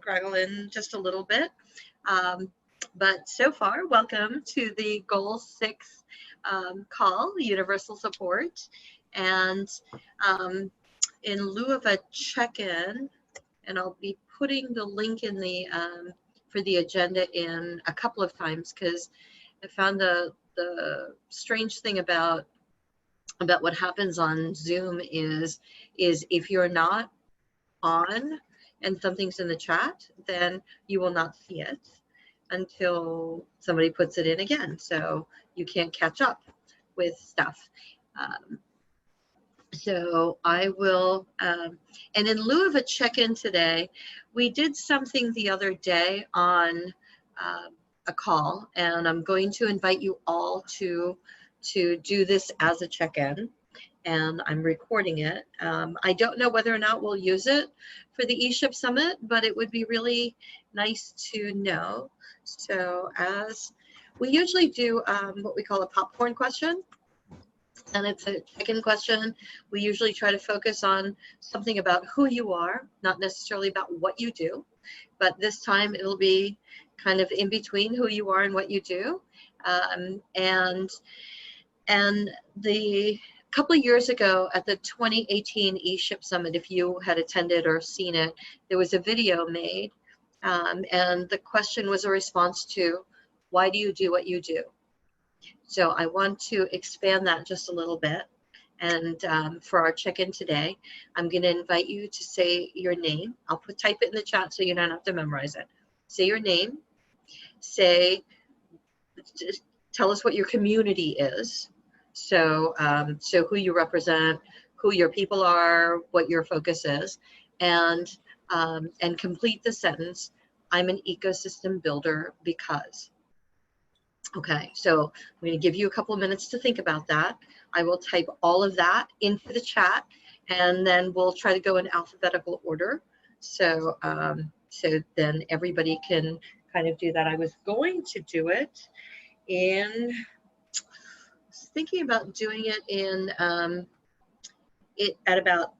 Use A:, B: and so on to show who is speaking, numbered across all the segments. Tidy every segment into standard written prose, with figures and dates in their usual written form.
A: straggle in just a little bit. But so far, welcome to the Goal 6 call, Universal Support. And in lieu of a check-in, and I'll be putting the link in the for the agenda in a couple of times, because I found the strange thing about what happens on Zoom is if you're not on and something's in the chat, then you will not see it until somebody puts it in again. So you can't catch up with stuff. So I will, and in lieu of a check-in today, we did something the other day on a call, and I'm going to invite you all to do this as a check-in, and I'm recording it. I don't know whether or not we'll use it for the ESHIP Summit, but it would be really nice to know. So as we usually do what we call a popcorn question, and it's a check-in question. We usually try to focus on something about who you are, not necessarily about what you do, but this time it'll be kind of in between who you are and what you do. And the couple of years ago at the 2018 ESHIP Summit, if you had attended or seen it, there was a video made, and the question was a response to, why do you do what you do? So I want to expand that just a little bit. And for our check-in today, I'm going to invite you to say your name. I'll type it in the chat so you don't have to memorize it. Say your name. Tell us what your community is. So, so who you represent, who your people are, what your focus is, and complete the sentence, I'm an ecosystem builder because. Okay, so I'm going to give you a couple of minutes to think about that. I will type all of that into the chat, and then we'll try to go in alphabetical order. So, so then everybody can kind of do that. I was going to do it in, I was thinking about doing it in, at about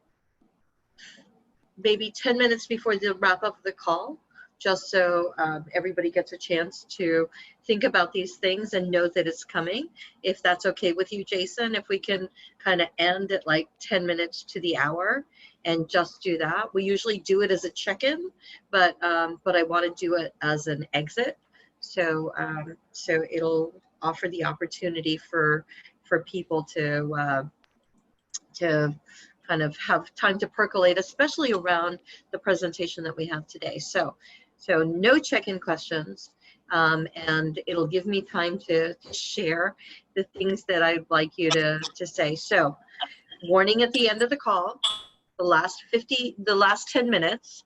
A: maybe 10 minutes before the wrap up of the call, just so everybody gets a chance to think about these things and know that it's coming. If that's okay with you, Jason, if we can kind of end at like 10 minutes to the hour and just do that. We usually do it as a check-in, but I want to do it as an exit. So so it'll offer the opportunity for people to kind of have time to percolate, especially around the presentation that we have today. So no check-in questions, and it'll give me time to share the things that I'd like you to say. So warning at the end of the call, the last 10 minutes,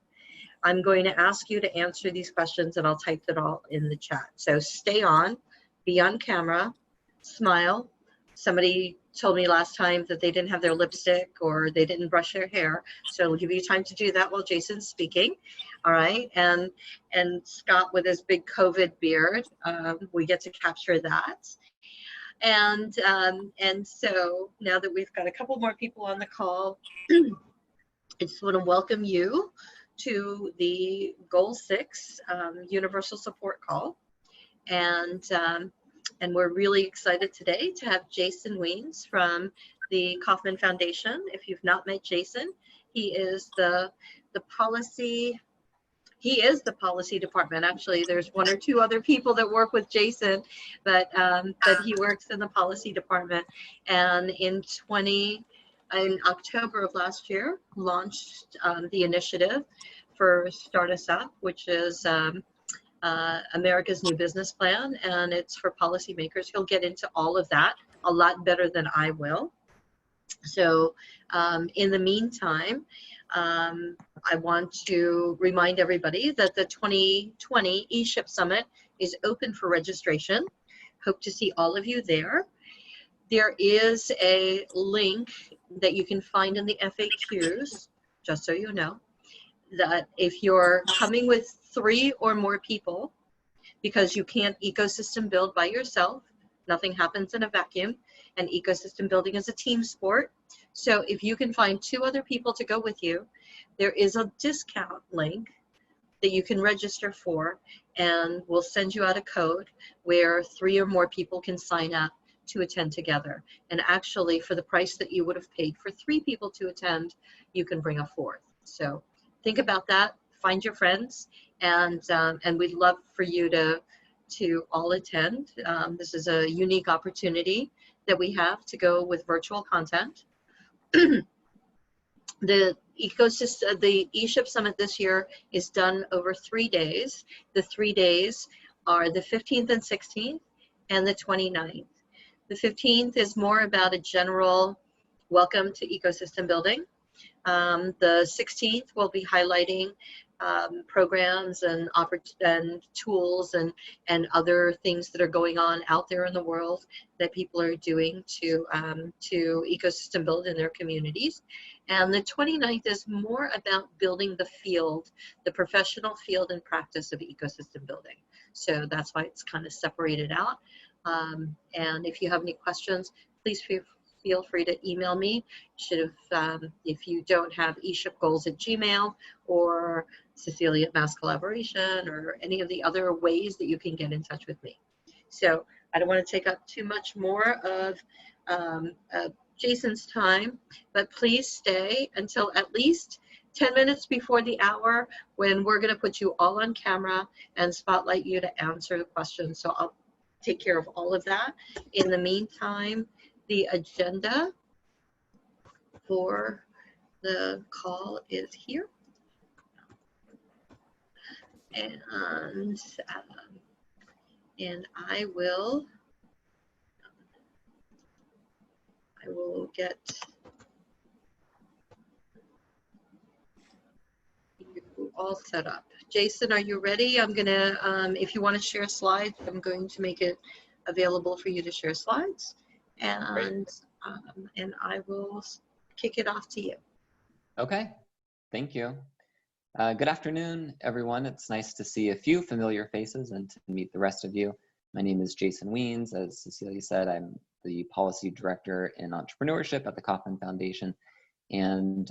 A: I'm going to ask you to answer these questions, and I'll type it all in the chat. So stay on, be on camera, smile. Somebody told me last time that they didn't have their lipstick or they didn't brush their hair, so it'll give you time to do that while Jason's speaking. All right, and Scott with his big COVID beard, we get to capture that. And so now that we've got a couple more people on the call, I just want to welcome you to the Goal 6 Universal Support Call. And we're really excited today to have Jason Weens from the Kauffman Foundation. If you've not met Jason, he is the policy department. Actually, there's one or two other people that work with Jason, but he works in the policy department. And in October of last year, launched the initiative for Start Us Up, which is America's New Business Plan, and it's for policymakers. He'll get into all of that a lot better than I will. So in the meantime, I want to remind everybody that the 2020 ESHIP Summit is open for registration. Hope to see all of you there. There is a link that you can find in the FAQs, just so you know, that if you're coming with 3 or more people, because you can't ecosystem build by yourself, nothing happens in a vacuum, and ecosystem building is a team sport. So if you can find 2 other people to go with you, there is a discount link that you can register for, and we'll send you out a code where 3 or more people can sign up to attend together. And actually, for the price that you would have paid for 3 people to attend, you can bring a 4th. So think about that. Find your friends, and we'd love for you to all attend. This is a unique opportunity that we have to go with virtual content. The ecosystem, the ESHIP Summit this year is done over 3 days. The 3 days are the 15th and 16th and the 29th. The 15th is more about a general welcome to ecosystem building. The 16th will be highlighting programs and tools and other things that are going on out there in the world that people are doing to ecosystem build in their communities. And the 29th is more about building the field, the professional field and practice of ecosystem building. So that's why it's kind of separated out. And if you have any questions, please feel free to email me. If you don't have eshipgoals@gmail or Cecilia at Mass Collaboration or any of the other ways that you can get in touch with me. So I don't want to take up too much more of Jason's time, but please stay until at least 10 minutes before the hour when we're going to put you all on camera and spotlight you to answer the questions. So I'll take care of all of that. In the meantime, the agenda for the call is here. And I will get you all set up. Jason, are you ready? I'm gonna, if you want to share slides, I'm going to make it available for you to share slides, and I will kick it off to you.
B: Okay, thank you. Good afternoon, everyone. It's nice to see a few familiar faces and to meet the rest of you. My name is Jason Weens. As Cecilia said, I'm the Policy Director in Entrepreneurship at the Kauffman Foundation, and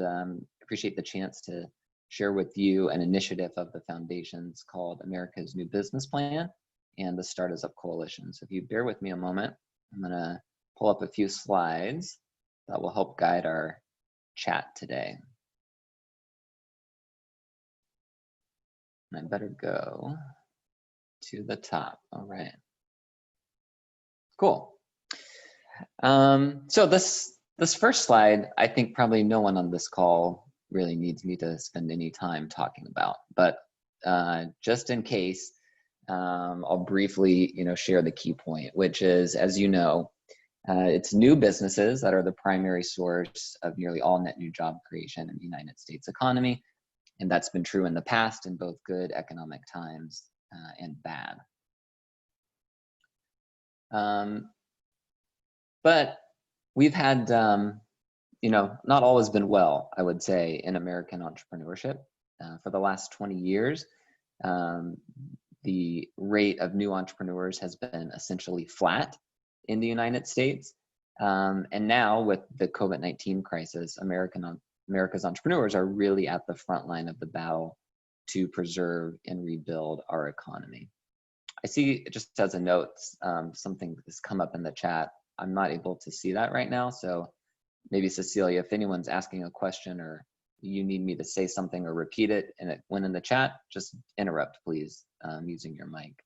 B: appreciate the chance to share with you an initiative of the Foundation's called America's New Business Plan and the Start Us Up Coalition. So if you bear with me a moment, I'm gonna pull up a few slides that will help guide our chat today. I better go to the top. All right. Cool. So this first slide, I think probably no one on this call really needs me to spend any time talking about, but just in case, I'll briefly, share the key point, which is, as you know, it's new businesses that are the primary source of nearly all net new job creation in the United States economy. And that's been true in the past in both good economic times and bad. But we've had, not all has been well, I would say, in American entrepreneurship. For the last 20 years, the rate of new entrepreneurs has been essentially flat in the United States. And now with the COVID-19 crisis, America's entrepreneurs are really at the front line of the battle to preserve and rebuild our economy. I see, just as a note, something has come up in the chat. I'm not able to see that right now, so maybe Cecilia, if anyone's asking a question or you need me to say something or repeat it and it went in the chat, just interrupt, please, using your mic.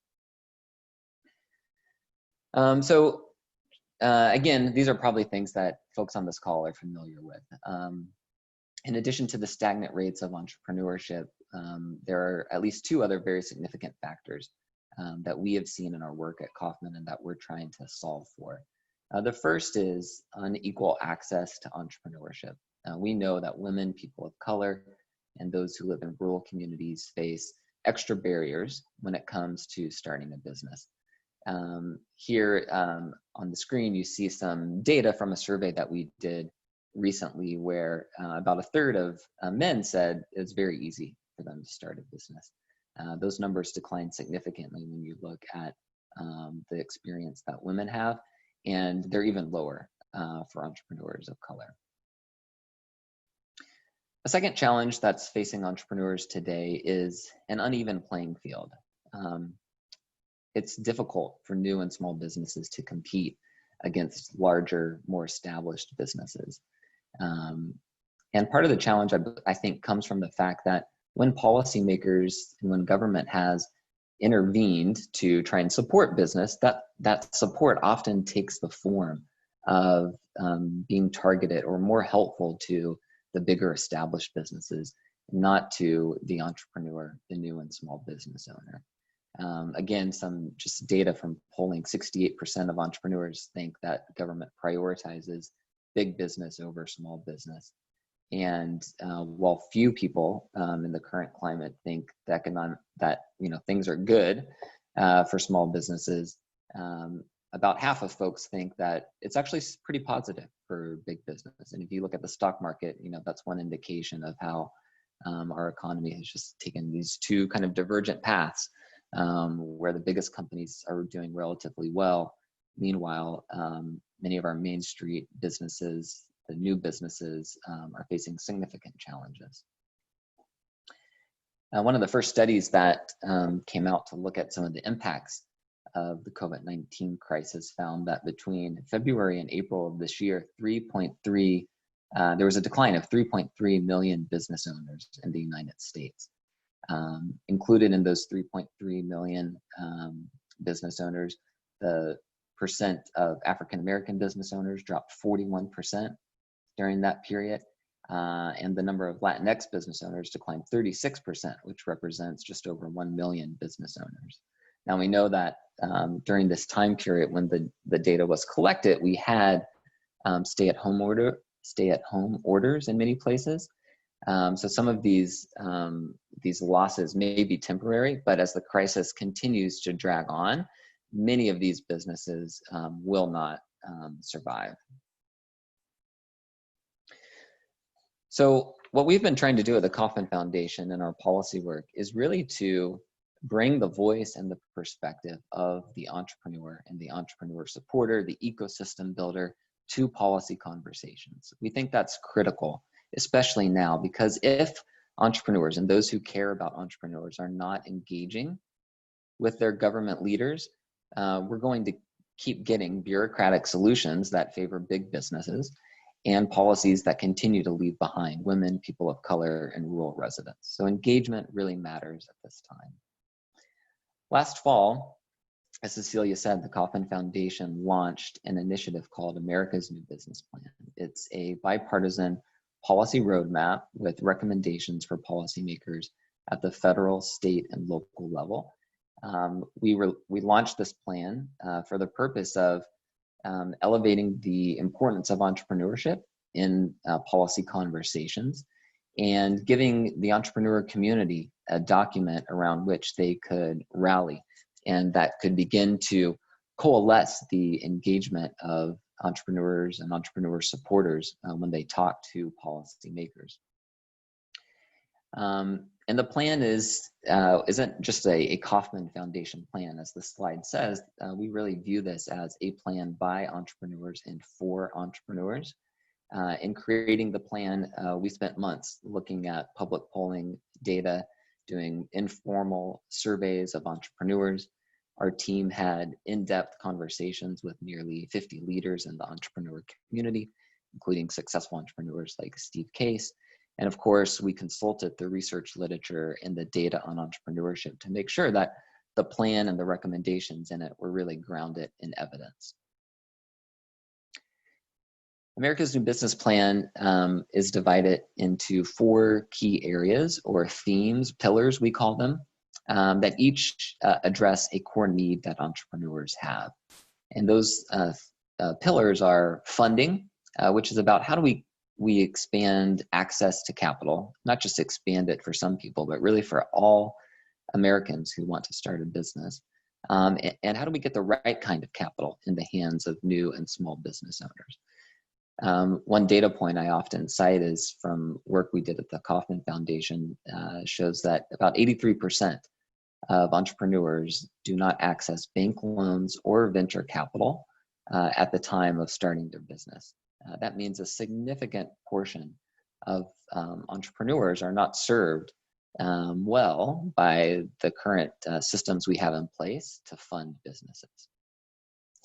B: Again, these are probably things that folks on this call are familiar with. In addition to the stagnant rates of entrepreneurship, there are at least 2 other very significant factors that we have seen in our work at Kauffman and that we're trying to solve for. The first is unequal access to entrepreneurship. We know that women, people of color, and those who live in rural communities face extra barriers when it comes to starting a business. Here on the screen, you see some data from a survey that we did recently where about 1/3 of men said it's very easy for them to start a business. Those numbers decline significantly when you look at the experience that women have, and they're even lower for entrepreneurs of color. A second challenge that's facing entrepreneurs today is an uneven playing field. It's difficult for new and small businesses to compete against larger, more established businesses. And part of the challenge, I think, comes from the fact that when policymakers and when government has intervened to try and support business, that support often takes the form of being targeted or more helpful to the bigger established businesses, not to the entrepreneur, the new and small business owner. Again, some just data from polling, 68% of entrepreneurs think that government prioritizes big business over small business. And while few people in the current climate think that things are good for small businesses, about half of folks think that it's actually pretty positive for big business. And if you look at the stock market, that's one indication of how our economy has just taken these two kind of divergent paths, where the biggest companies are doing relatively well. Meanwhile, many of our Main Street businesses, the new businesses, are facing significant challenges. One of the first studies that came out to look at some of the impacts of the COVID-19 crisis found that between February and April of this year, there was a decline of 3.3 million business owners in the United States. Included in those 3.3 million business owners, the percent of African-American business owners dropped 41% during that period. And the number of Latinx business owners declined 36%, which represents just over 1 million business owners. Now we know that during this time period when the data was collected, we had stay-at-home orders in many places. So some of these losses may be temporary, but as the crisis continues to drag on, many of these businesses will not survive. So what we've been trying to do at the Kauffman Foundation in our policy work is really to bring the voice and the perspective of the entrepreneur and the entrepreneur supporter, the ecosystem builder, to policy conversations. We think that's critical, especially now, because if entrepreneurs and those who care about entrepreneurs are not engaging with their government leaders, we're going to keep getting bureaucratic solutions that favor big businesses and policies that continue to leave behind women, people of color, and rural residents. So engagement really matters at this time. Last fall, as Cecilia said, the Kauffman Foundation launched an initiative called America's New Business Plan. It's a bipartisan policy roadmap with recommendations for policymakers at the federal, state, and local level. We launched this plan for the purpose of elevating the importance of entrepreneurship in policy conversations and giving the entrepreneur community a document around which they could rally and that could begin to coalesce the engagement of entrepreneurs and entrepreneur supporters when they talk to policymakers. And the plan isn't just a Kauffman Foundation plan, as the slide says. We really view this as a plan by entrepreneurs and for entrepreneurs. In creating the plan, we spent months looking at public polling data, doing informal surveys of entrepreneurs. Our team had in-depth conversations with nearly 50 leaders in the entrepreneur community, including successful entrepreneurs like Steve Case. And of course, we consulted the research literature and the data on entrepreneurship to make sure that the plan and the recommendations in it were really grounded in evidence. America's New Business Plan is divided into 4 key areas or themes, pillars we call them, that each address a core need that entrepreneurs have. And those pillars are funding, which is about how do we expand access to capital, not just expand it for some people, but really for all Americans who want to start a business. And how do we get the right kind of capital in the hands of new and small business owners? One data point I often cite is from work we did at the Kauffman Foundation, shows that about 83% of entrepreneurs do not access bank loans or venture capital at the time of starting their business. That means a significant portion of entrepreneurs are not served well by the current systems we have in place to fund businesses.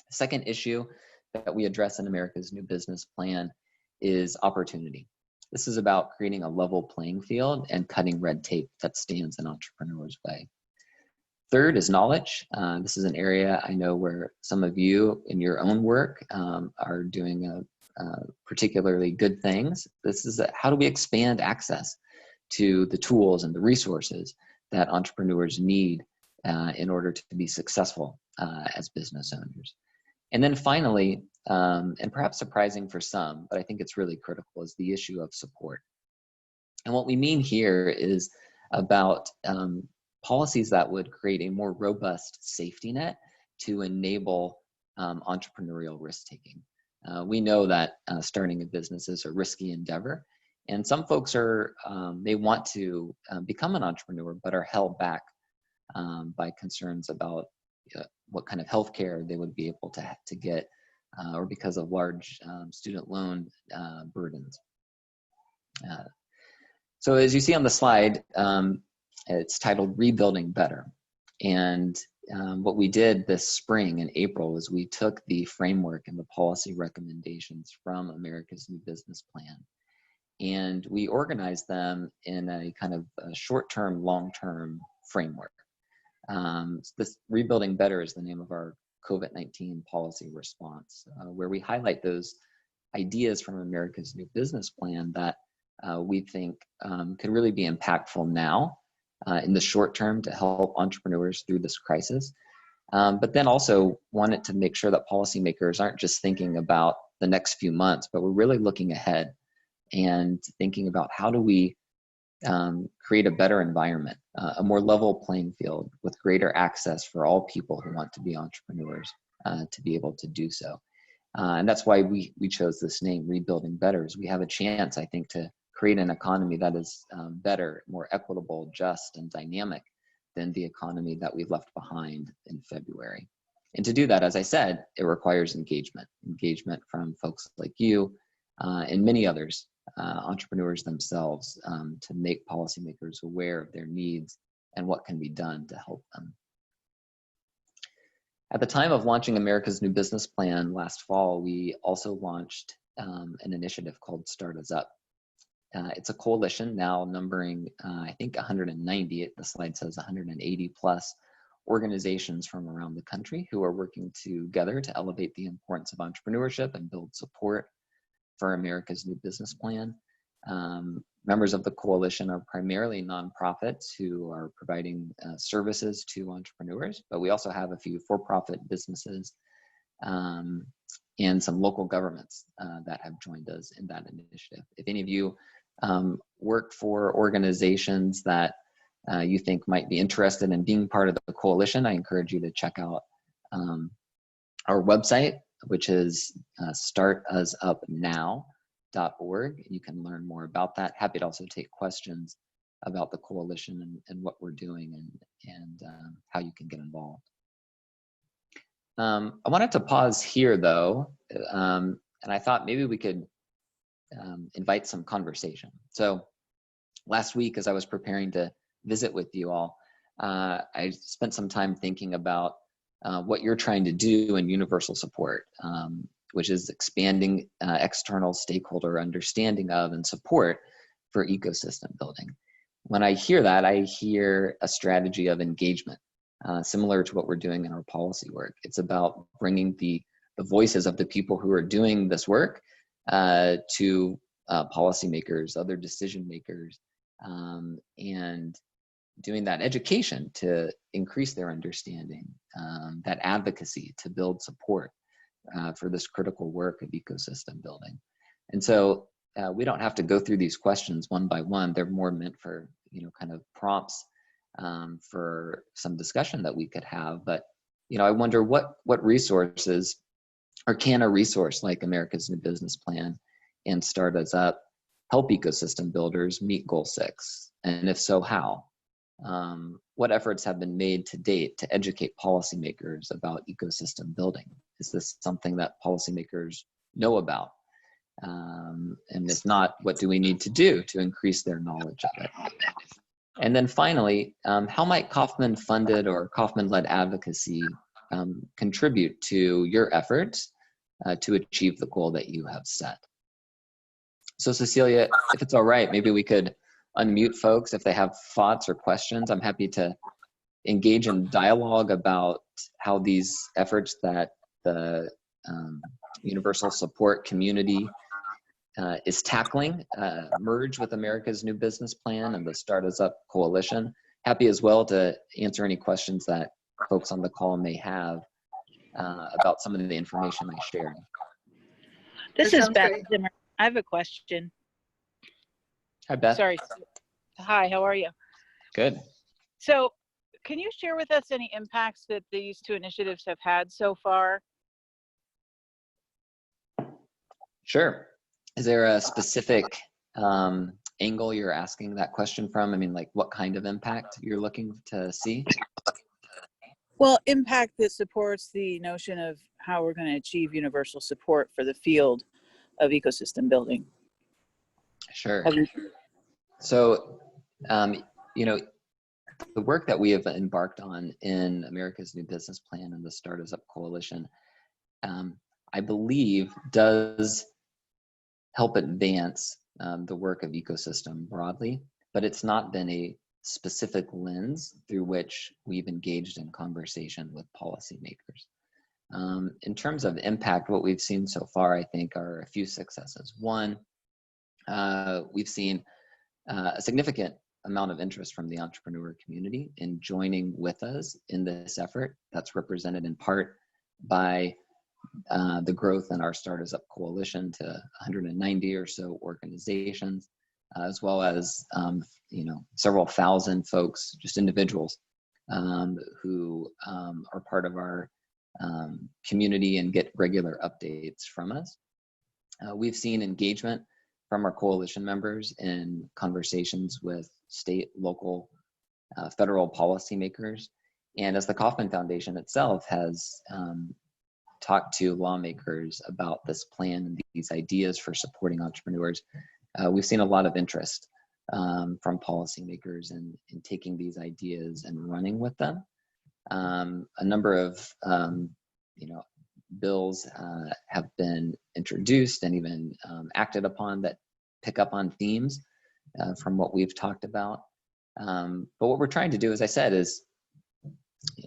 B: The second issue that we address in America's New Business Plan is opportunity. This is about creating a level playing field and cutting red tape that stands in entrepreneurs' way. Third is knowledge. This is an area I know where some of you in your own work are doing particularly good things. This is how do we expand access to the tools and the resources that entrepreneurs need in order to be successful as business owners. And then finally, and perhaps surprising for some, but I think it's really critical, is the issue of support. And what we mean here is about policies that would create a more robust safety net to enable entrepreneurial risk-taking. We know that starting a business is a risky endeavor, and some folks are, they want to become an entrepreneur, but are held back by concerns about what kind of healthcare they would be able to get, or because of large student loan burdens. So as you see on the slide, it's titled Rebuilding Better. And what we did this spring in April is we took the framework and the policy recommendations from America's New Business Plan, and we organized them in a kind of a short-term, long-term framework. This Rebuilding Better is the name of our COVID-19 policy response, where we highlight those ideas from America's New Business Plan that we think could really be impactful now in the short term to help entrepreneurs through this crisis. But then also wanted to make sure that policymakers aren't just thinking about the next few months, but we're really looking ahead and thinking about how do we create a better environment, a more level playing field with greater access for all people who want to be entrepreneurs to be able to do so. And that's why we chose this name, Rebuilding Better, is we have a chance, I think, to create an economy that is better, more equitable, just, and dynamic than the economy that we left behind in February. And to do that, as I said, it requires engagement from folks like you and many others, entrepreneurs themselves, to make policymakers aware of their needs and what can be done to help them. At the time of launching America's New Business Plan last fall, we also launched an initiative called Start Us Up. It's a coalition now numbering, I think, 190, the slide says 180 plus organizations from around the country who are working together to elevate the importance of entrepreneurship and build support for America's New Business Plan. Members of the coalition are primarily nonprofits who are providing services to entrepreneurs, but we also have a few for-profit businesses and some local governments that have joined us in that initiative. If any of you work for organizations that you think might be interested in being part of the coalition, I encourage you to check out our website, which is startusupnow.org. You can learn more about that. Happy to also take questions about the coalition and what we're doing and how you can get involved. I wanted to pause here though, and I thought maybe we could invite some conversation. So last week, as I was preparing to visit with you all, I spent some time thinking about what you're trying to do in universal support, which is expanding external stakeholder understanding of and support for ecosystem building. When I hear that, I hear a strategy of engagement, similar to what we're doing in our policy work. It's about bringing the voices of the people who are doing this work to policymakers, other decision makers, and doing that education to increase their understanding, that advocacy to build support for this critical work of ecosystem building. And so we don't have to go through these questions one by one. They're more meant for, kind of prompts for some discussion that we could have. But, I wonder what resources, or can a resource like America's New Business Plan and Start Us Up help ecosystem builders meet Goal 6? And if so, how? What efforts have been made to date to educate policymakers about ecosystem building? Is this something that policymakers know about? And if not, what do we need to do to increase their knowledge of it? And then finally, how might Kauffman-funded or Kauffman-led advocacy contribute to your efforts to achieve the goal that you have set? So Cecilia, if it's all right, maybe we could unmute folks if they have thoughts or questions. I'm happy to engage in dialogue about how these efforts that the universal support community is tackling merge with America's New Business Plan and the Start Us Up Coalition. Happy as well to answer any questions that folks on the call may have about some of the information I shared.
C: This is Beth Zimmer. I have a question.
B: Hi, Beth.
C: Sorry. Hi, how are you?
B: Good.
C: So can you share with us any impacts that these two initiatives have had so far?
B: Sure. Is there a specific angle you're asking that question from? I mean, like what kind of impact you're looking to see?
C: Well, impact that supports the notion of how we're going to achieve universal support for the field of ecosystem building.
B: Sure. So, you know, the work that we have embarked on in America's New Business Plan and the Start Us Up Coalition, I believe does help advance the work of ecosystem broadly, but it's not been a specific lens through which we've engaged in conversation with policymakers. In terms of impact, what we've seen so far, I think, are a few successes. One, we've seen a significant amount of interest from the entrepreneur community in joining with us in this effort. That's represented in part by the growth in our Start Us Up Coalition to 190 or so organizations, as well as you know, several thousand folks, just individuals, who are part of our community and get regular updates from us. We've seen engagement from our coalition members in conversations with state, local, federal policymakers. And as the Kauffman Foundation itself has talked to lawmakers about this plan and these ideas for supporting entrepreneurs, we've seen a lot of interest from policymakers in taking these ideas and running with them. A number of you know, bills have been introduced and even acted upon that pick up on themes from what we've talked about. But what we're trying to do, as I said, is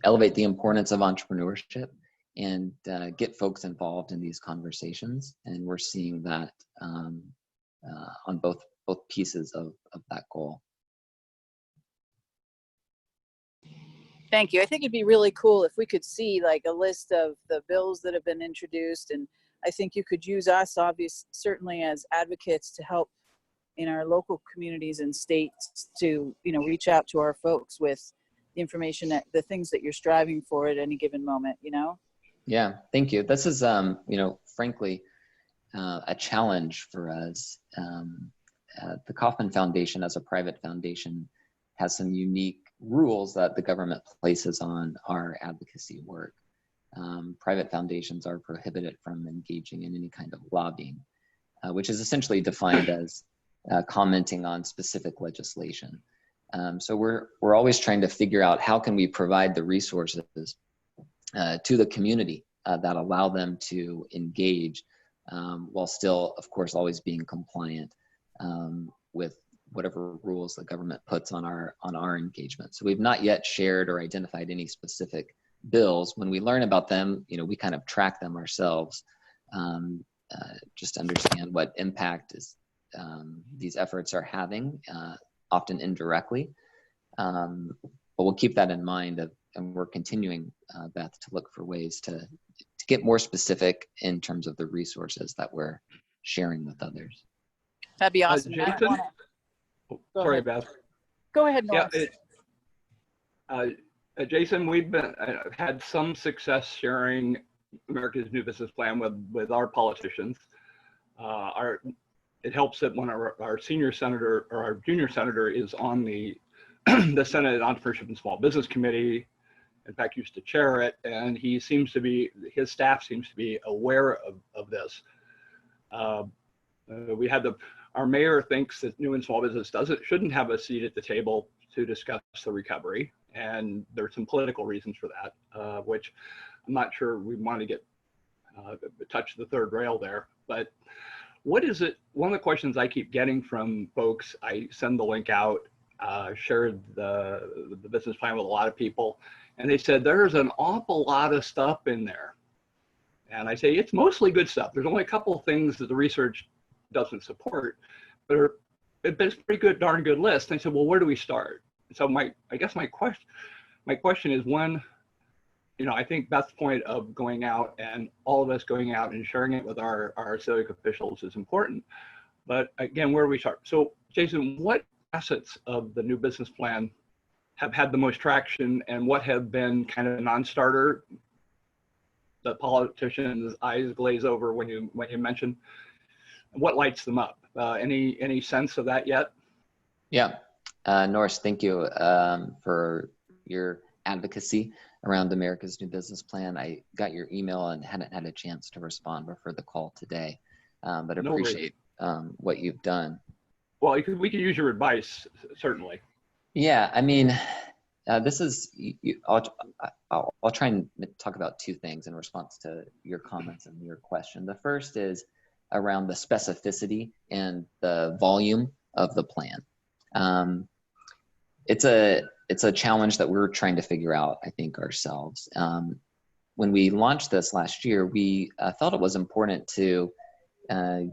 B: elevate the importance of entrepreneurship and get folks involved in these conversations. And we're seeing that on both pieces of that goal.
C: Thank you. I think it'd be really cool if we could see like a list of the bills that have been introduced, and I think you could use us, certainly as advocates, to help in our local communities and states to, you know, reach out to our folks with the information that the things that you're striving for at any given moment, you know?
B: Yeah, thank you. This is, you know, frankly, a challenge for us. The Kauffman Foundation, as a private foundation, has some unique rules that the government places on our advocacy work. Private foundations are prohibited from engaging in any kind of lobbying, which is essentially defined as commenting on specific legislation. So we're always trying to figure out how can we provide the resources to the community that allow them to engage while still, of course, always being compliant with whatever rules the government puts on our engagement. So we've not yet shared or identified any specific bills. When we learn about them, you know, we kind of track them ourselves, just to understand what impact these efforts are having, often indirectly. But we'll keep that in mind, and we're continuing, Beth, to look for ways to get more specific in terms of the resources that we're sharing with others.
C: That'd be awesome.
D: Jason? Sorry, Beth.
C: Go ahead, Norris.
D: Yeah, Jason, we've had some success sharing America's New Business Plan with our politicians. It helps that when our senior senator or our junior senator is on the the Senate Entrepreneurship and Small Business Committee, in fact, used to chair it, and his staff seems to be aware of this. We had our mayor thinks that new and small business shouldn't have a seat at the table to discuss the recovery. And there's some political reasons for that, which I'm not sure we want to get touch the third rail there. But what is it? One of the questions I keep getting from folks, I send the link out, shared the business plan with a lot of people, and they said there's an awful lot of stuff in there. And I say it's mostly good stuff. There's only a couple of things that the research doesn't support, but it's a pretty good, darn good list. And I said, well, where do we start? So I guess my question is, one, I think Beth's point of going out and all of us going out and sharing it with our civic officials is important. But again, where do we start? So Jason, what facets of the new business plan have had the most traction, and what have been kind of a non-starter that politicians' eyes glaze over when you mention? What lights them up? Any sense of that yet?
B: Yeah, Norris, thank you for your advocacy around America's New Business Plan. I got your email and hadn't had a chance to respond before the call today, but I appreciate what you've done. Well,
D: we could use your advice, certainly.
B: Yeah, I mean, this is, I'll try and talk about two things in response to your comments and your question. The first is around the specificity and the volume of the plan. It's a challenge that we're trying to figure out, I think, ourselves. When we launched this last year, we felt it was important to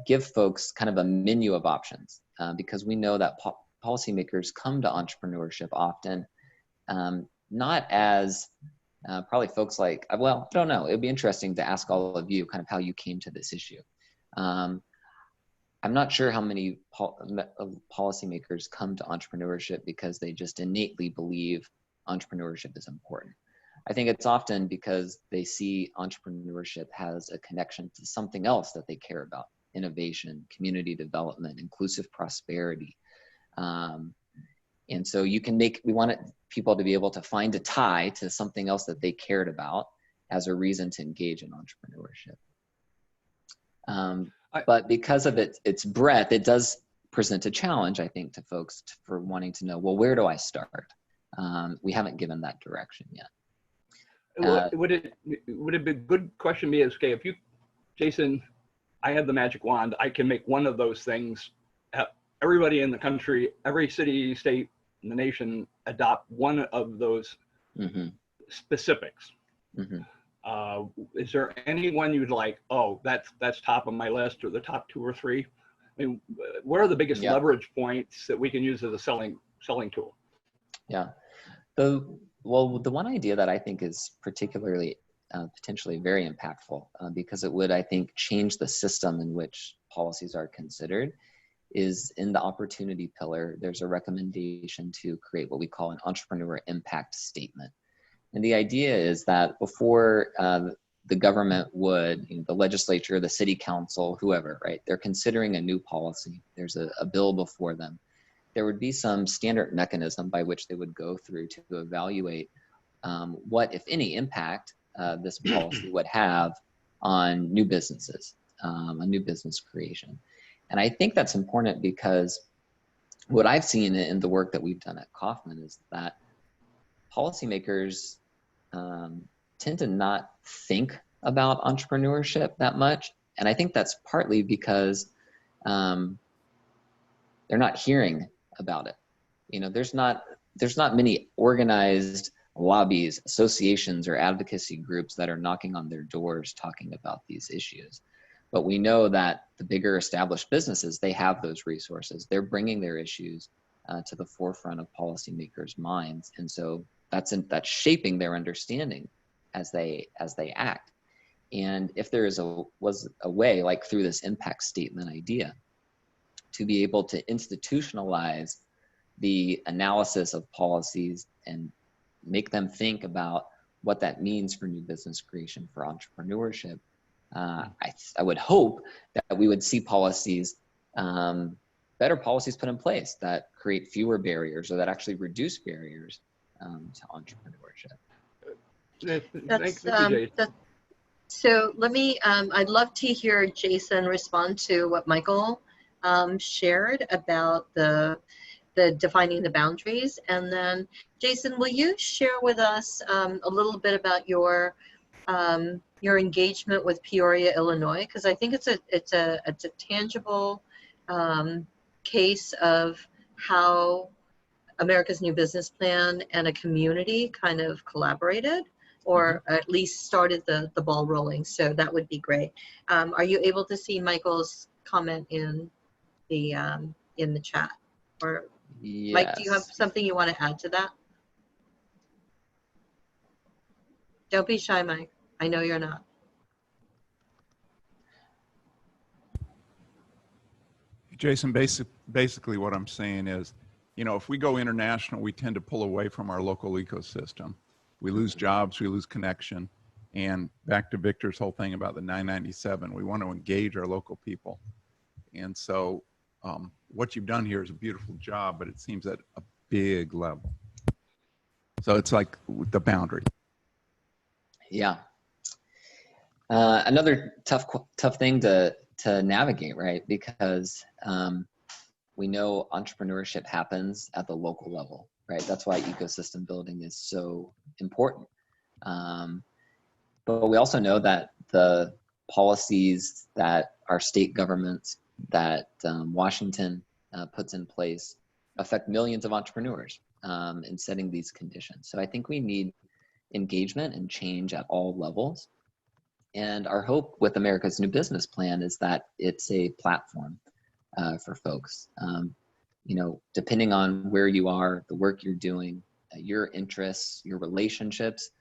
B: give folks kind of a menu of options because we know that policymakers come to entrepreneurship often, not as probably folks like, well, I don't know, it'd be interesting to ask all of you kind of how you came to this issue. I'm not sure how many policymakers come to entrepreneurship because they just innately believe entrepreneurship is important. I think it's often because they see entrepreneurship has a connection to something else that they care about: innovation, community development, inclusive prosperity. And so we wanted people to be able to find a tie to something else that they cared about as a reason to engage in entrepreneurship. But because of its breadth, it does present a challenge, I think, to folks for wanting to know, well, where do I start? We haven't given that direction yet.
D: Would it be a good question be is, okay, if you, Jason, I have the magic wand, I can make one of those things. Everybody in the country, every city, state, in the nation adopt one of those specifics. Is there anyone you'd like, oh, that's top of my list, or the top 2 or 3? I mean, what are the biggest leverage points that we can use as a selling tool?
B: Yeah. The one idea that I think is particularly potentially very impactful because it would, I think, change the system in which policies are considered is in the opportunity pillar. There's a recommendation to create what we call an entrepreneur impact statement. And the idea is that before the government would, the legislature, the city council, whoever, right, they're considering a new policy, there's a bill before them, there would be some standard mechanism by which they would go through to evaluate what, if any, impact this policy would have on new businesses, on new business creation. And I think that's important because what I've seen in the work that we've done at Kauffman is that policymakers tend to not think about entrepreneurship that much. And I think that's partly because they're not hearing about it. There's not many organized lobbies, associations, or advocacy groups that are knocking on their doors talking about these issues. But we know that the bigger established businesses, they have those resources. They're bringing their issues to the forefront of policymakers' minds. And so that's shaping their understanding as they act. And if there was a way, like through this impact statement idea, to be able to institutionalize the analysis of policies and make them think about what that means for new business creation, for entrepreneurship, I would hope that we would see policies, better policies put in place that create fewer barriers or that actually reduce barriers to entrepreneurship.
A: So let me, I'd love to hear Jason respond to what Michael shared about the defining the boundaries. And then Jason, will you share with us a little bit about your engagement with Peoria, Illinois? Because I think it's a tangible case of how America's New Business Plan and a community kind of collaborated, or at least started the ball rolling. So that would be great. Are you able to see Michael's comment in the chat? Or
B: Yes.
A: Mike, do you have something you want to add to that? Don't be shy, Mike. I know you're not.
E: Jason, basically what I'm saying is, you know, if we go international, we tend to pull away from our local ecosystem. We lose jobs, we lose connection. And back to Victor's whole thing about the 997, we want to engage our local people. And so what you've done here is a beautiful job, but it seems at a big level. So it's like the boundary.
B: Yeah. Another tough thing to navigate, right? Because we know entrepreneurship happens at the local level, right? That's why ecosystem building is so important. But we also know that the policies that our state governments, that Washington puts in place, affect millions of entrepreneurs in setting these conditions. So I think we need engagement and change at all levels. And our hope with America's New Business Plan is that it's a platform for folks. You know, depending on where you are, the work you're doing, your interests, your relationships,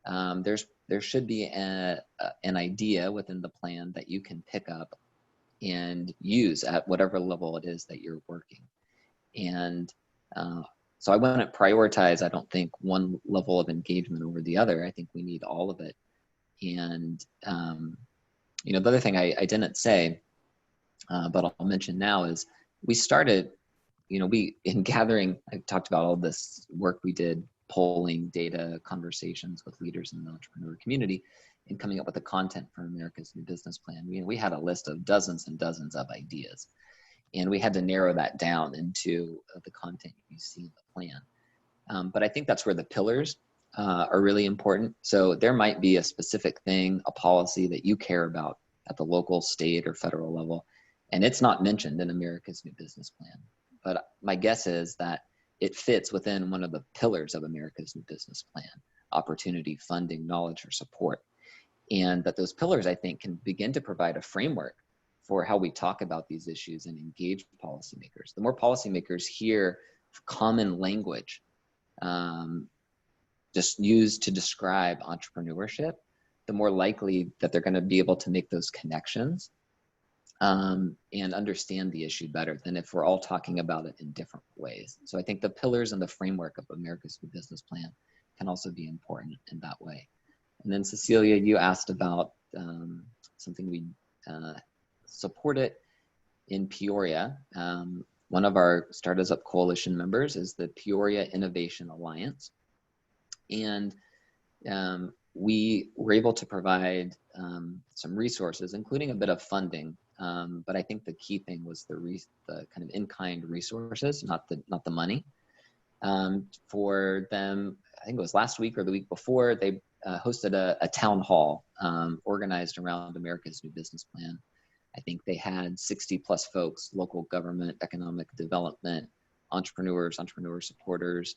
B: there should be an idea within the plan that you can pick up and use at whatever level it is that you're working. And so I wouldn't prioritize, I don't think, one level of engagement over the other. I think we need all of it. And, you know, the other thing I didn't say, but I'll mention now is we started, you know, in gathering, I talked about all this work we did, polling, data, conversations with leaders in the entrepreneur community, and coming up with the content for America's New Business Plan. We had a list of dozens and dozens of ideas, and we had to narrow that down into the content you see in the plan. But I think that's where the pillars are really important. So there might be a specific thing, a policy that you care about at the local, state, or federal level, and it's not mentioned in America's New Business Plan. But my guess is that it fits within one of the pillars of America's New Business Plan: opportunity, funding, knowledge, or support. And that those pillars, I think, can begin to provide a framework for how we talk about these issues and engage policymakers. The more policymakers hear common language just used to describe entrepreneurship, the more likely that they're going to be able to make those connections and understand the issue better than if we're all talking about it in different ways. So I think the pillars and the framework of America's New Business Plan can also be important in that way. And then Cecilia, you asked about something we supported in Peoria. One of our Startups Up Coalition members is the Peoria Innovation Alliance. And we were able to provide some resources, including a bit of funding. But I think the key thing was the kind of in-kind resources, not the money. For them, I think it was last week or the week before, they hosted a town hall organized around America's New Business Plan. I think they had 60 plus folks, local government, economic development, entrepreneurs, entrepreneur supporters,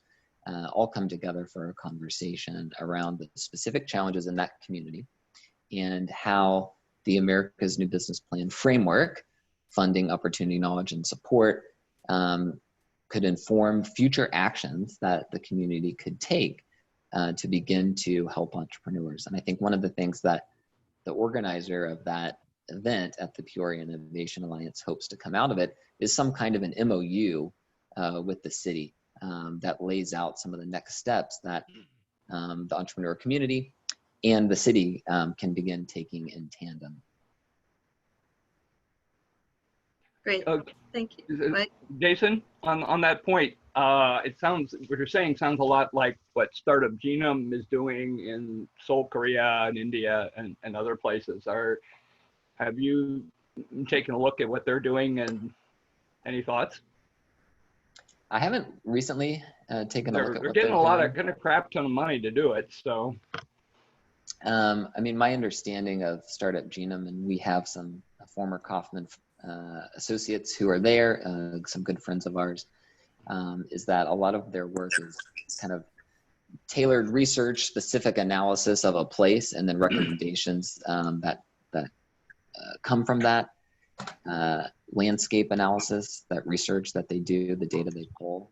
B: all come together for a conversation around the specific challenges in that community and how the America's New Business Plan framework, funding, opportunity, knowledge, and support, could inform future actions that the community could take to begin to help entrepreneurs. And I think one of the things that the organizer of that event at the Peoria Innovation Alliance hopes to come out of it is some kind of an MOU with the city that lays out some of the next steps that the entrepreneur community and the city can begin taking in tandem.
A: Great, thank you. Mike?
D: Jason, on that point, it sounds, what you're saying sounds a lot like what Startup Genome is doing in Seoul, Korea, and India, and other places. Have you taken a look at what they're doing, and any thoughts?
B: I haven't recently taken a look at
D: They're
B: what
D: getting
B: they're
D: a lot
B: doing.
D: of, getting a crap ton of money to do it, so.
B: I mean, my understanding of Startup Genome, and we have some former Kaufman associates who are there, some good friends of ours, is that a lot of their work is kind of tailored research, specific analysis of a place, and then recommendations that come from that landscape analysis, that research that they do, the data they pull.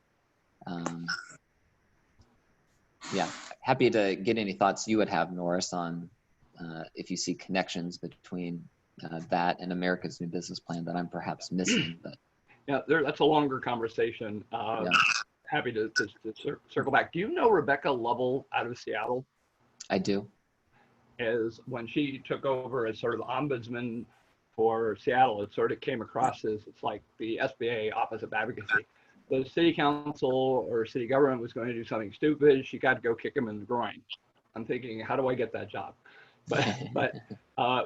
B: Yeah, happy to get any thoughts you would have, Norris, on if you see connections between that and America's New Business Plan that I'm perhaps missing. But
D: Yeah, that's a longer conversation.
B: yeah,
D: Happy to circle back. Do you know Rebecca Lovell out of Seattle?
B: I do.
D: Is when she took over as sort of ombudsman for Seattle, it sort of came across as it's like the SBA Office of Advocacy. The city council or city government was going to do something stupid. She got to go kick him in the groin. I'm thinking, how do I get that job? But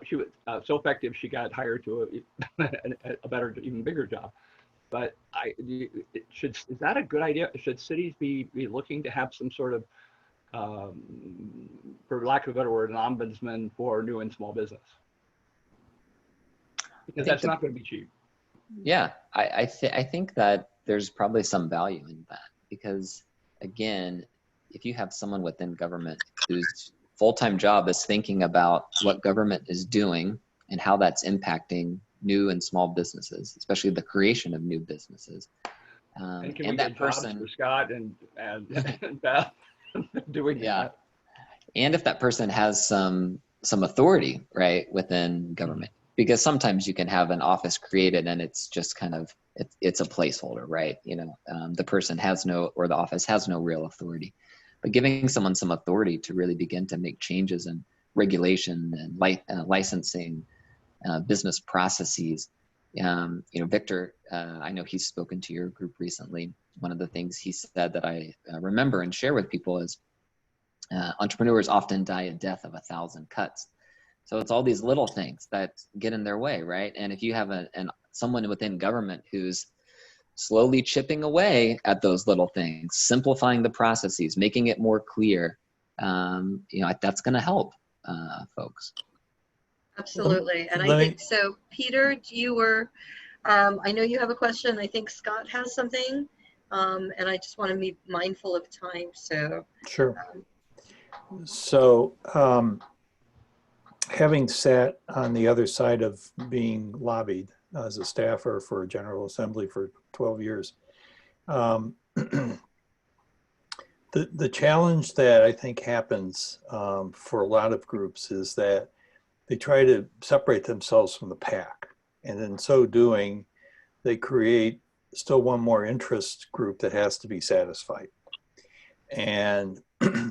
D: she was so effective, she got hired to a better, even bigger job. But is that a good idea? Should cities be looking to have some sort of, for lack of a better word, an ombudsman for new and small business? Because that's not going to be cheap.
B: Yeah, I think that there's probably some value in that, because again, if you have someone within government whose full-time job is thinking about what government is doing and how that's impacting new and small businesses, especially the creation of new businesses,
D: And can
B: and
D: we
B: that
D: get
B: person,
D: jobs for Scott and Beth doing
B: yeah,
D: that?
B: and if that person has some authority, right, within government, because sometimes you can have an office created and it's just kind of it's a placeholder, right? You know, the person has no, or the office has no real authority. But giving someone some authority to really begin to make changes in regulation and licensing, business processes. You know, Victor, I know he's spoken to your group recently. One of the things he said that I remember and share with people is entrepreneurs often die a death of 1,000 cuts. So it's all these little things that get in their way, right? And if you have someone within government who's slowly chipping away at those little things, simplifying the processes, making it more clear, you know, that's going to help folks.
A: Absolutely. And I think so. Peter, you were, I know you have a question. I think Scott has something. And I just want to be mindful of time. So
F: sure. So having sat on the other side of being lobbied as a staffer for General Assembly for 12 years, the challenge that I think happens for a lot of groups is that they try to separate themselves from the pack. And in so doing, they create still one more interest group that has to be satisfied. And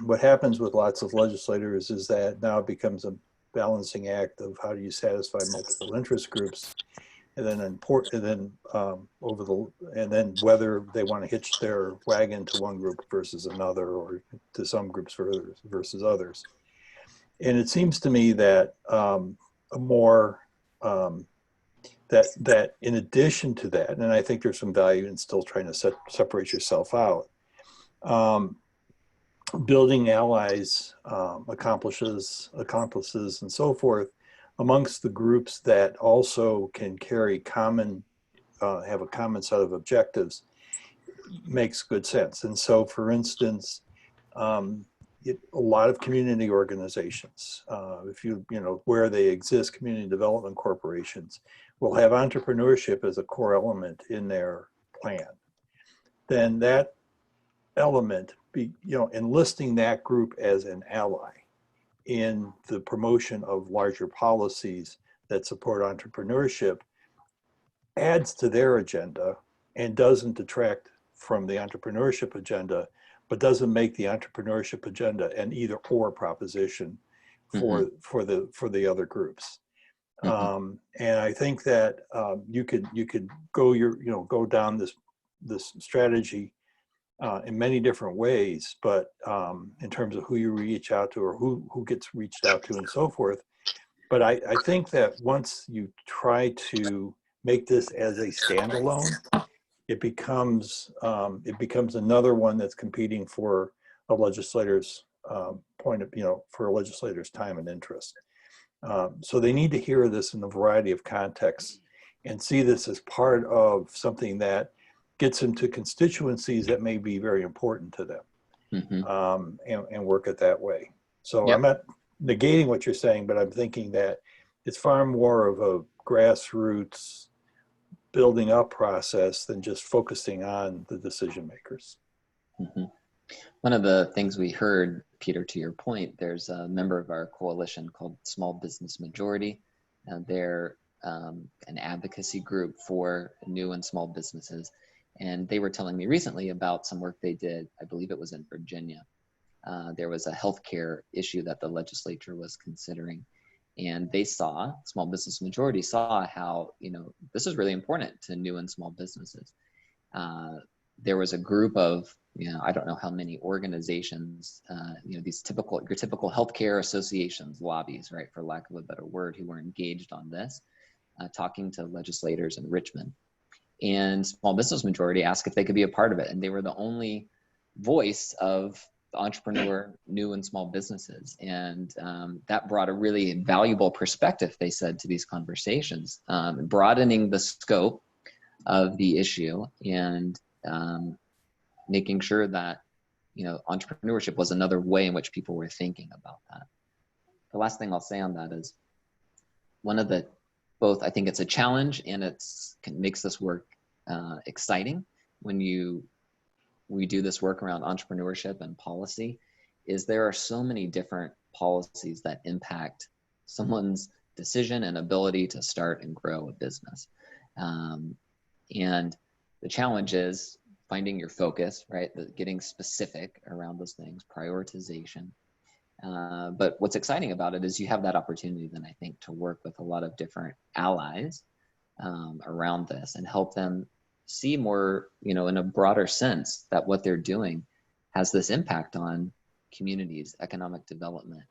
F: what happens with lots of legislators is that now it becomes a balancing act of how do you satisfy multiple interest groups, and then and then whether they want to hitch their wagon to one group versus another, or to some groups versus others. And it seems to me that that in addition to that, and I think there's some value in still trying to separate yourself out, building allies, accomplices, and so forth amongst the groups that also can carry have a common set of objectives makes good sense. And so, for instance, a lot of community organizations, if you know where they exist, community development corporations will have entrepreneurship as a core element in their plan. Then that element, enlisting that group as an ally in the promotion of larger policies that support entrepreneurship adds to their agenda and doesn't detract from the entrepreneurship agenda, but doesn't make the entrepreneurship agenda an either or proposition for the other groups. And I think that you could go down this strategy in many different ways, but in terms of who you reach out to or who gets reached out to and so forth. But I think that once you try to make this as a standalone, it becomes another one that's competing for a legislator's point of, for a legislator's time and interest. So they need to hear this in a variety of contexts and see this as part of something that gets them to constituencies that may be very important to them, and work it that way. So
B: Yep.
F: I'm not negating what you're saying, but I'm thinking that it's far more of a grassroots building up process than just focusing on the decision makers.
B: One of the things we heard, Peter, to your point, there's a member of our coalition called Small Business Majority. They're an advocacy group for new and small businesses. And they were telling me recently about some work they did, I believe it was in Virginia. There was a healthcare issue that the legislature was considering. And they saw, Small Business Majority saw how, this is really important to new and small businesses. There was a group of, I don't know how many organizations, these your typical healthcare associations, lobbies, right, for lack of a better word, who were engaged on this, talking to legislators in Richmond. And Small Business Majority asked if they could be a part of it. And they were the only voice of the entrepreneur, new and small businesses. And that brought a really valuable perspective, they said, to these conversations, broadening the scope of the issue and making sure that, entrepreneurship was another way in which people were thinking about that. The last thing I'll say on that is both, I think it's a challenge and makes this work exciting when we do this work around entrepreneurship and policy, is there are so many different policies that impact someone's decision and ability to start and grow a business. And the challenge is finding your focus, right? Getting specific around those things, prioritization. But what's exciting about it is you have that opportunity then, I think, to work with a lot of different allies around this and help them see more, in a broader sense, that what they're doing has this impact on communities, economic development,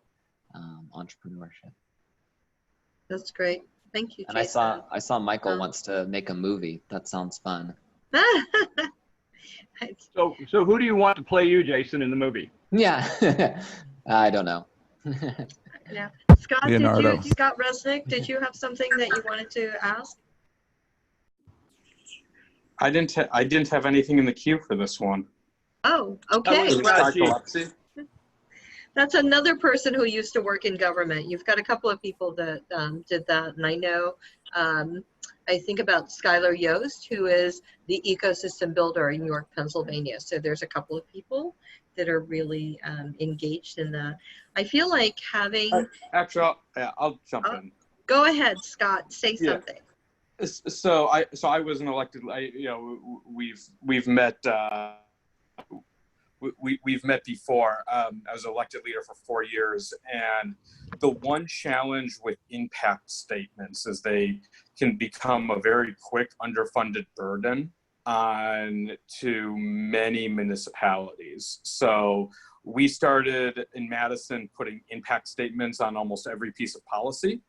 B: entrepreneurship.
A: That's great. Thank you,
B: And
A: Jason.
B: I saw Michael wants to make a movie. That sounds fun.
D: So who do you want to play you, Jason, in the movie?
B: Yeah, I don't know.
A: Yeah. Scott,
E: Leonardo.
A: Scott Resnick, did you have something that you wanted to ask?
G: I didn't have anything in the queue for this one.
A: Oh, okay.
D: was
A: Well,
G: Narcolepsy.
A: that's another person who used to work in government. You've got a couple of people that did that, and I know. I think about Skylar Yost, who is the ecosystem builder in York, Pennsylvania. So there's a couple of people that are really engaged in that. I feel like having.
G: Actually, I'll jump in.
A: Go ahead, Scott. Say something.
G: So I was an elected. We've met. We've met before. I was an elected leader for 4 years, and the one challenge with impact statements is they can become a very quick underfunded burden to many municipalities. So we started in Madison putting impact statements on almost every piece of policy,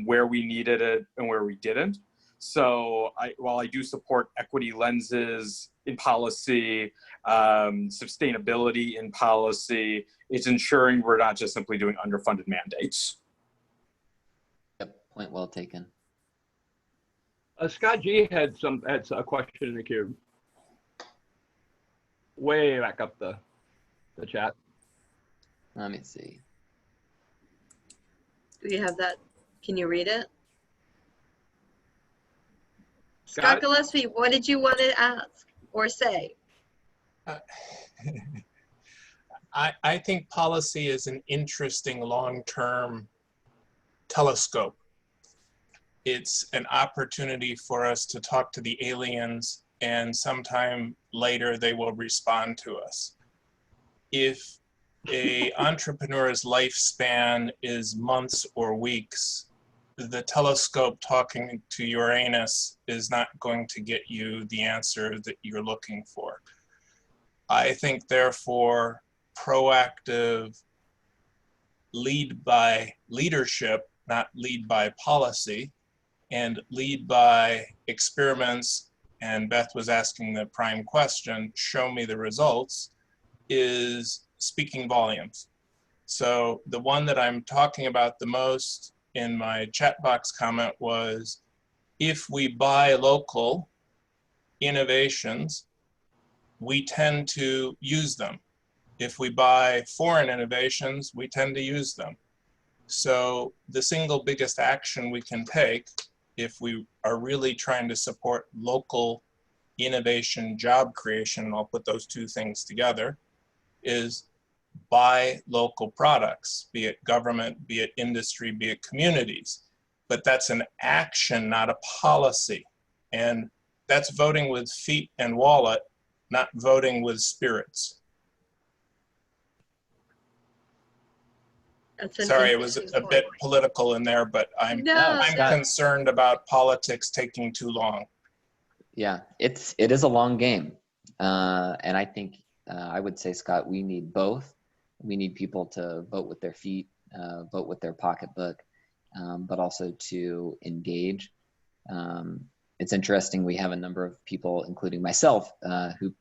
G: where we needed it and where we didn't. So while I do support equity lenses in policy, sustainability in policy, it's ensuring we're not just simply doing underfunded mandates.
B: Yep, point well taken.
D: Scott G had a question in the queue. Way back up the chat.
B: Let me see.
A: Do you have that? Can you read it? Scott Gillespie, what did you want to ask or say?
H: I think policy is an interesting long-term telescope. It's an opportunity for us to talk to the aliens, and sometime later they will respond to us. If an entrepreneur's lifespan is months or weeks, the telescope talking to Uranus is not going to get you the answer that you're looking for. I think, therefore, proactive lead by leadership, not lead by policy, and lead by experiments, and Beth was asking the prime question, show me the results, is speaking volumes. So the one that I'm talking about the most in my chat box comment was, if we buy local innovations, we tend to use them. If we buy foreign innovations, we tend to use them. So the single biggest action we can take if we are really trying to support local innovation, job creation, and I'll put those two things together, is buy local products, be it government, be it industry, be it communities. But that's an action, not a policy. And that's voting with feet and wallet, not voting with spirits. Sorry, it was a bit political in there, but I'm concerned about politics taking too long.
B: Yeah, it is a long game. And I think I would say, Scott, we need both. We need people to vote with their feet, vote with their pocketbook, but also to engage. It's interesting, we have a number of people, including myself, who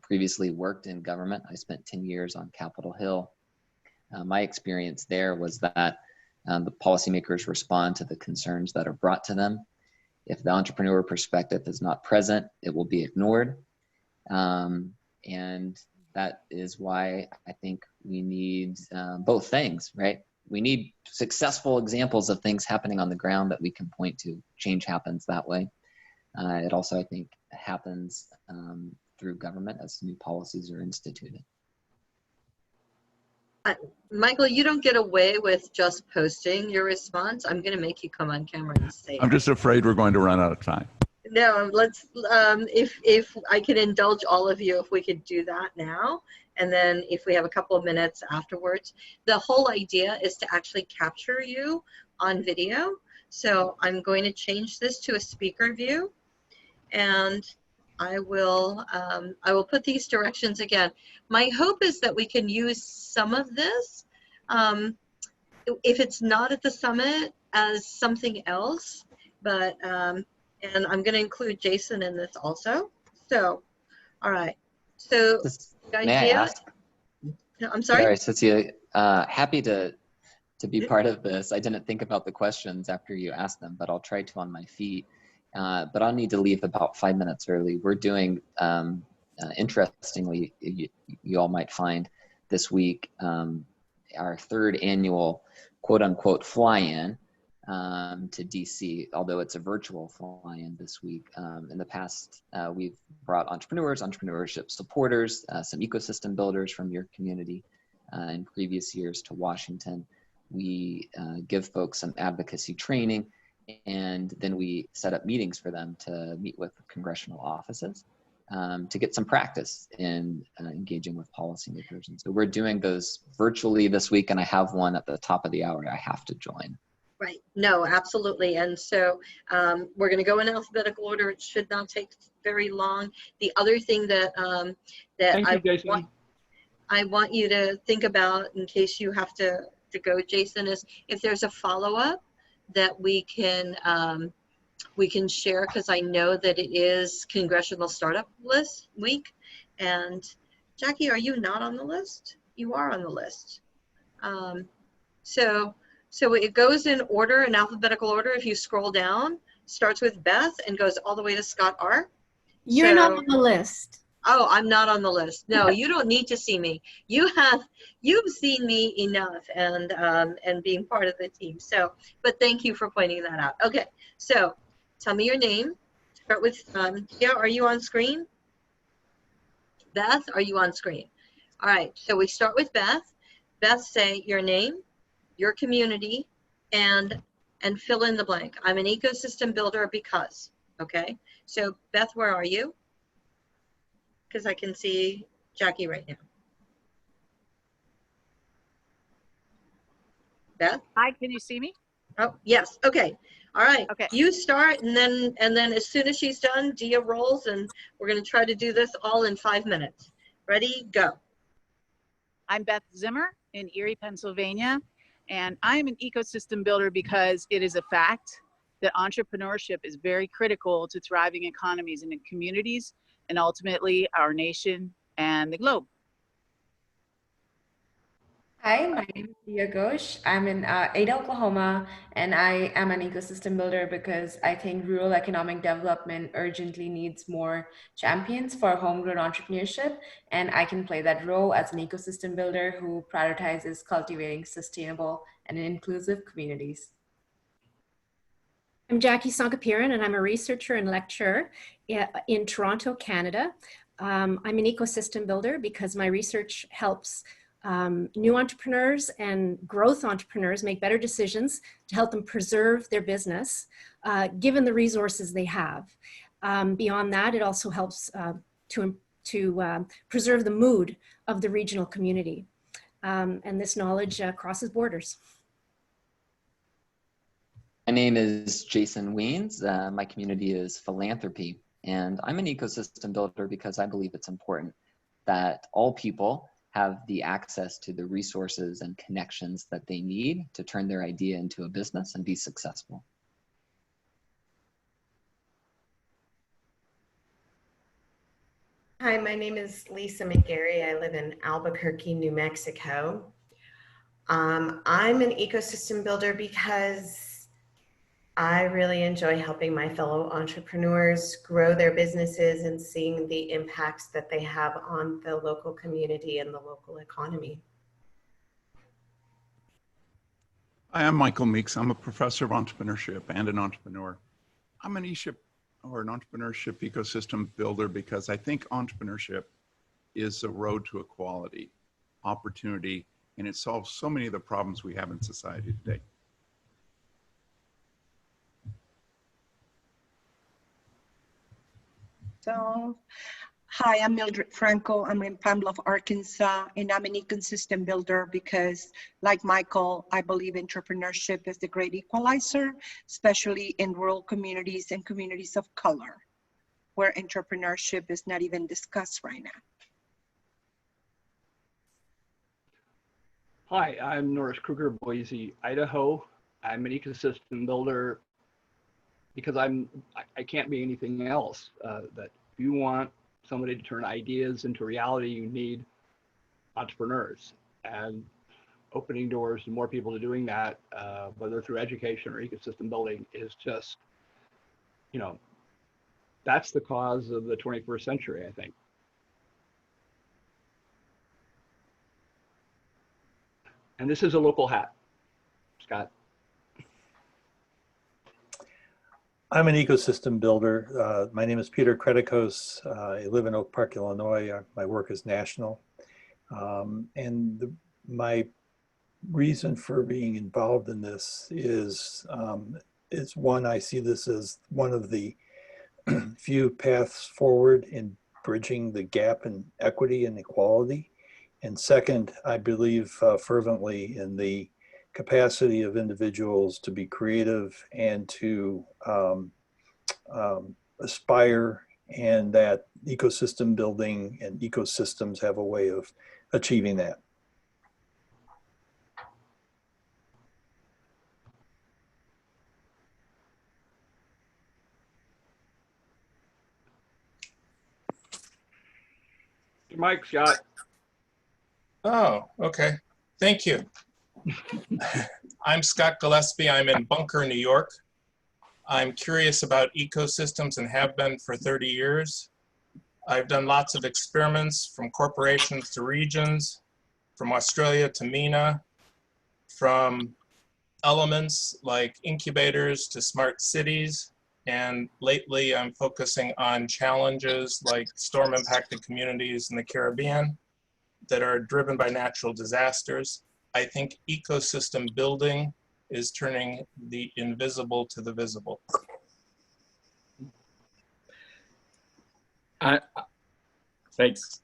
B: previously worked in government. I spent 10 years on Capitol Hill. My experience there was that the policymakers respond to the concerns that are brought to them. If the entrepreneur perspective is not present, it will be ignored. And that is why I think we need both things, right? We need successful examples of things happening on the ground that we can point to. Change happens that way. It also, I think, happens through government as new policies are instituted.
A: Michael, you don't get away with just posting your response. I'm going to make you come on camera and say
E: I'm just afraid we're going to run out of time.
A: No, let's, if I could indulge all of you, if we could do that now, and then if we have a couple of minutes afterwards. The whole idea is to actually capture you on video. So I'm going to change this to a speaker view, and I will put these directions again. My hope is that we can use some of this, if it's not at the summit, as something else, but, and I'm going to include Jason in this also. So, all right. So,
B: may I ask?
A: I'm sorry?
B: Sorry, Cecilia. Happy to be part of this. I didn't think about the questions after you asked them, but I'll try to on my feet. But I'll need to leave about 5 minutes early. We're doing, interestingly, you all might find this week, our third annual quote unquote fly-in to DC, although it's a virtual fly-in this week. In the past, we've brought entrepreneurs, entrepreneurship supporters, some ecosystem builders from your community. In previous years to Washington, we give folks some advocacy training, and then we set up meetings for them to meet with congressional offices to get some practice in engaging with policymakers. And so we're doing those virtually this week, and I have one at the top of the hour I have to join.
A: Right. No, absolutely. And so we're going to go in alphabetical order. It should not take very long. The other thing that I want you to think about, in case you have to go, Jason, is if there's a follow-up that we can share, because I know that it is Congressional Startup List Week. And Jackie, are you not on the list? You are on the list. So it goes in order, in alphabetical order. If you scroll down, starts with Beth and goes all the way to Scott R.
I: You're not on the list.
A: Oh, I'm not on the list. No, you don't need to see me. You've seen me enough, and being part of the team. So, but thank you for pointing that out. Okay, so tell me your name. Start with Tia. Are you on screen? Beth, are you on screen? All right. So we start with Beth. Beth, say your name, your community, and fill in the blank. I'm an ecosystem builder because. Okay. So Beth, where are you? Because I can see Jackie right now. Beth?
C: Hi, can you see me?
A: Oh, yes. Okay. All right.
C: Okay.
A: You start, and then as soon as she's done, Dia rolls, and we're going to try to do this all in 5 minutes. Ready, go.
C: I'm Beth Zimmer in Erie, Pennsylvania, and I'm an ecosystem builder because it is a fact that entrepreneurship is very critical to thriving economies and in communities, and ultimately our nation and the globe.
J: Hi, my name is Dia Ghosh. I'm in Ada, Oklahoma, and I am an ecosystem builder because I think rural economic development urgently needs more champions for homegrown entrepreneurship, and I can play that role as an ecosystem builder who prioritizes cultivating sustainable and inclusive communities.
I: I'm Jackie Sankapiran, and I'm a researcher and lecturer in Toronto, Canada. I'm an ecosystem builder because my research helps new entrepreneurs and growth entrepreneurs make better decisions to help them preserve their business, given the resources they have. Beyond that, it also helps to preserve the mood of the regional community. And this knowledge crosses borders.
B: My name is Jason Weens. My community is philanthropy, and I'm an ecosystem builder because I believe it's important that all people have the access to the resources and connections that they need to turn their idea into a business and be successful.
K: Hi, my name is Lisa McGarry. I live in Albuquerque, New Mexico. I'm an ecosystem builder because I really enjoy helping my fellow entrepreneurs grow their businesses and seeing the impacts that they have on the local community and the local economy.
E: Hi, I'm Michael Meeks. I'm a professor of entrepreneurship and an entrepreneur. I'm an ESHIP or an entrepreneurship ecosystem builder because I think entrepreneurship is a road to equality, opportunity, and it solves so many of the problems we have in society today.
L: So, hi, I'm Mildred Franco. I'm in Pamela, Arkansas, and I'm an ecosystem builder because, like Michael, I believe entrepreneurship is the great equalizer, especially in rural communities and communities of color, where entrepreneurship is not even discussed right now.
D: Hi, I'm Norris Kruger, Boise, Idaho. I'm an ecosystem builder because I can't be anything else. That if you want somebody to turn ideas into reality, you need entrepreneurs, and opening doors to more people to doing that, whether through education or ecosystem building, is just, you know, that's the cause of the 21st century, I think. And this is a local hat, Scott.
F: I'm an ecosystem builder. My name is Peter Kretikos. I live in Oak Park, Illinois. My work is national. My reason for being involved in this is one, I see this as one of the few paths forward in bridging the gap in equity and equality. And second, I believe fervently in the capacity of individuals to be creative and to aspire, and that ecosystem building and ecosystems have a way of achieving that.
D: Mike, Scott.
H: Oh, okay. Thank you. I'm Scott Gillespie. I'm in Bunker, New York. I'm curious about ecosystems and have been for 30 years. I've done lots of experiments from corporations to regions, from Australia to MENA, from elements like incubators to smart cities. And lately I'm focusing on challenges like storm impacted communities in the Caribbean that are driven by natural disasters. I think ecosystem building is turning the invisible to the visible.
G: Thanks.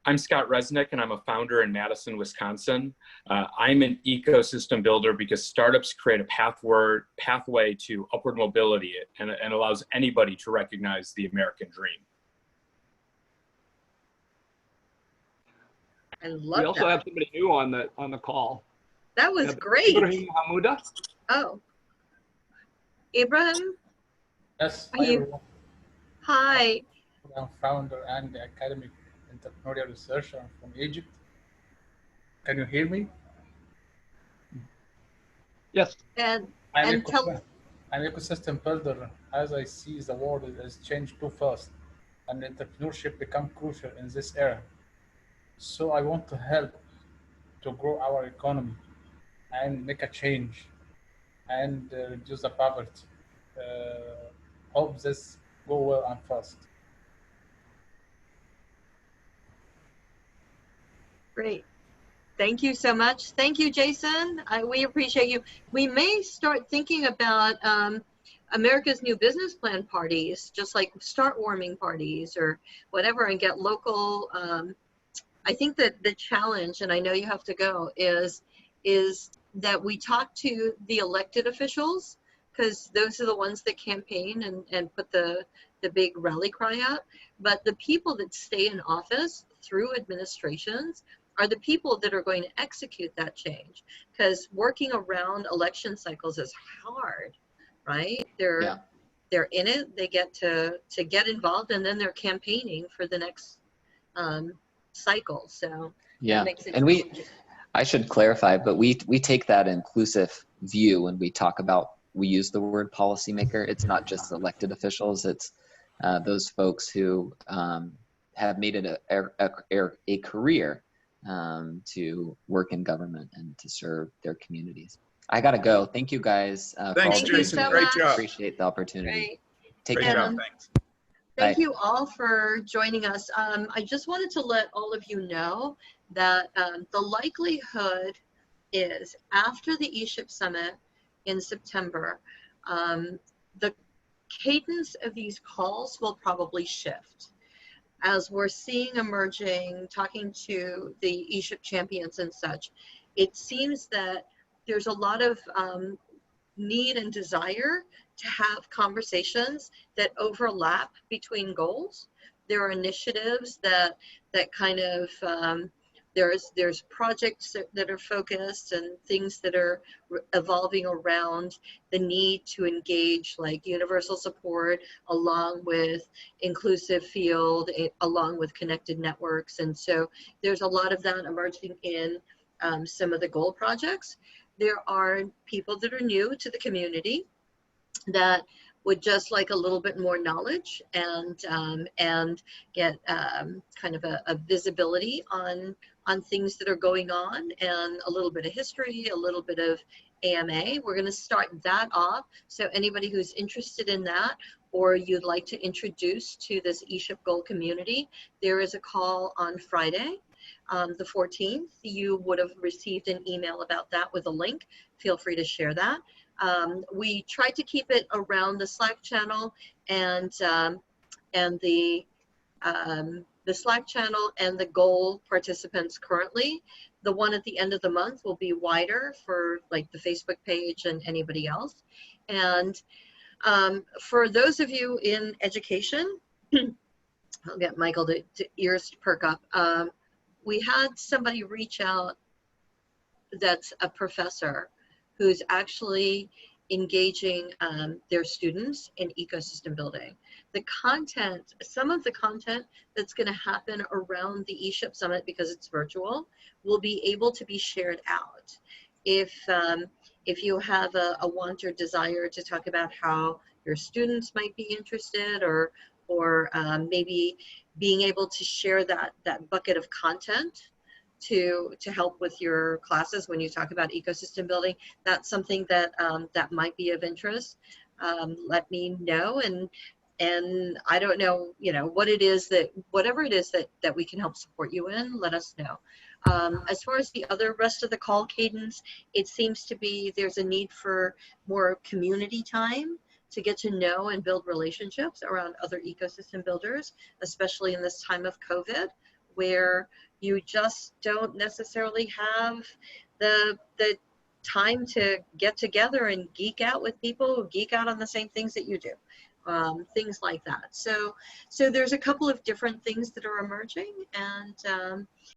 G: I'm Scott Resnick, and I'm a founder in Madison, Wisconsin. I'm an ecosystem builder because startups create a pathway to upward mobility and allows anybody to recognize the American dream.
A: I
D: We
A: love
D: also
A: that.
D: have somebody new on the call.
A: That
D: We
A: was
D: have
A: great.
D: Ibrahim Hamouda.
A: Oh, Ibrahim,
M: Yes,
A: are
M: hi
A: you?
M: everyone.
A: Hi.
M: I'm founder and academic entrepreneurial researcher from Egypt. Can you hear me?
D: Yes.
A: And
M: I'm
A: tell.
M: an ecosystem builder. As I see, the world has changed too fast, and entrepreneurship become crucial in this era. So I want to help to grow our economy and make a change and reduce the poverty. Hope this go well and fast.
A: Great. Thank you so much. Thank you, Jason. We appreciate you. We may start thinking about America's New Business Plan parties, just like start warming parties or whatever, and get local. I think that the challenge, and I know you have to go, is that we talk to the elected officials, because those are the ones that campaign and put the big rally cry out. But the people that stay in office through administrations are the people that are going to execute that change, because working around election cycles is hard, right? They're in it, they get to get involved, and then they're campaigning for the next cycle. So
B: Yeah,
A: that makes it
B: and
A: challenging.
B: I should clarify, but we take that inclusive view when we talk about, we use the word policymaker. It's not just elected officials, it's those folks who have made it a career to work in government and to serve their communities. I gotta go. Thank you guys.
E: Thanks, Jason.
A: So
E: Great
A: much.
E: job.
B: Appreciate the opportunity.
A: Great.
B: Take
E: Great
B: care.
E: job. Thanks.
A: Thank
B: Bye.
A: you all for joining us. I just wanted to let all of you know that the likelihood is after the ESHIP Summit in September, the cadence of these calls will probably shift. As we're seeing emerging, talking to the ESHIP champions and such, it seems that there's a lot of need and desire to have conversations that overlap between goals. There are initiatives that kind of there's projects that are focused and things that are evolving around the need to engage, like universal support along with inclusive field, along with connected networks. And so there's a lot of that emerging in some of the goal projects. There are people that are new to the community that would just like a little bit more knowledge and get kind of a visibility on things that are going on, and a little bit of history, a little bit of AMA. We're going to start that off. So anybody who's interested in that, or you'd like to introduce to this ESHIP Goal community, there is a call on Friday, the 14th. You would have received an email about that with a link. Feel free to share that. We tried to keep it around the Slack channel and the Slack channel and the goal participants currently. The one at the end of the month will be wider for like the Facebook page and anybody else. And for those of you in education, I'll get Michael to ears to perk up. We had somebody reach out that's a professor who's actually engaging their students in ecosystem building. The content, some of the content that's going to happen around the ESHIP Summit, because it's virtual, will be able to be shared out. If you have a want or desire to talk about how your students might be interested, or maybe being able to share that bucket of content to help with your classes when you talk about ecosystem building, that's something that that might be of interest. Let me know, and I don't know, what it is that, whatever it is that we can help support you in, let us know. As far as the rest of the call cadence, it seems to be there's a need for more community time to get to know and build relationships around other ecosystem builders, especially in this time of COVID, where you just don't necessarily have the time to get together and geek out with people who geek out on the same things that you do, things like that. So there's a couple of different things that are emerging, and